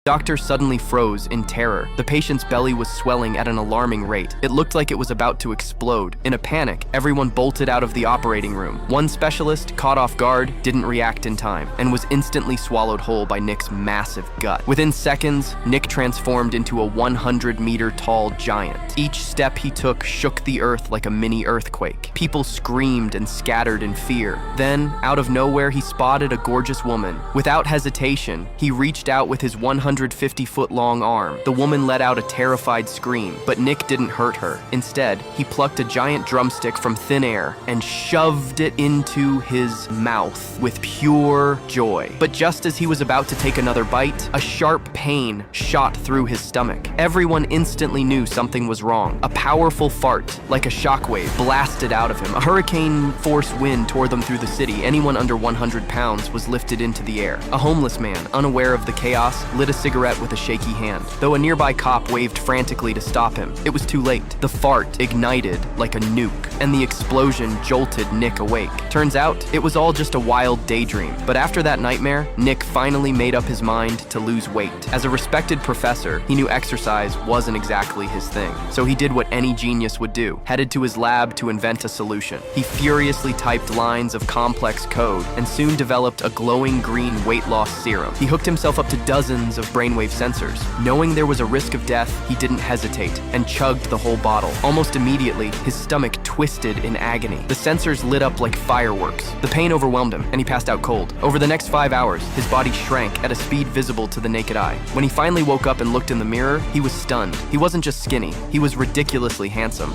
Doctor suddenly froze in terror. The patient's belly was swelling at an alarming rate. It looked like it was about to explode. In a panic, everyone bolted out of the operating room. One specialist, caught off guard, didn't react in time and was instantly swallowed whole by Nick's massive gut. Within seconds, Nick transformed into a 100-meter-tall giant. Each step he took shook the earth like a mini earthquake. People screamed and scattered in fear. Then, out of nowhere, he spotted a gorgeous woman. Without hesitation, he reached out with his 150-foot-long arm. The woman let out a terrified scream, but Nick didn't hurt her. Instead, he plucked a giant drumstick from thin air and shoved it into his mouth with pure joy. But just as he was about to take another bite, a sharp pain shot through his stomach. Everyone instantly knew something was wrong. A powerful fart, like a shockwave, blasted out of him. A hurricane-force wind tore them through the city. Anyone under 100 pounds was lifted into the air. A homeless man, unaware of the chaos, lit a cigarette with a shaky hand. Though a nearby cop waved frantically to stop him, it was too late. The fart ignited like a nuke, and the explosion jolted Nick awake. Turns out, it was all just a wild daydream. But after that nightmare, Nick finally made up his mind to lose weight. As a respected professor, he knew exercise wasn't exactly his thing. So he did what any genius would do, headed to his lab to invent a solution. He furiously typed lines of complex code and soon developed a glowing green weight loss serum. He hooked himself up to dozens of brainwave sensors. Knowing there was a risk of death, he didn't hesitate and chugged the whole bottle. Almost immediately, his stomach twisted in agony. The sensors lit up like fireworks. The pain overwhelmed him, and he passed out cold. Over the next 5 hours, his body shrank at a speed visible to the naked eye. When he finally woke up and looked in the mirror, he was stunned. He wasn't just skinny, he was ridiculously handsome.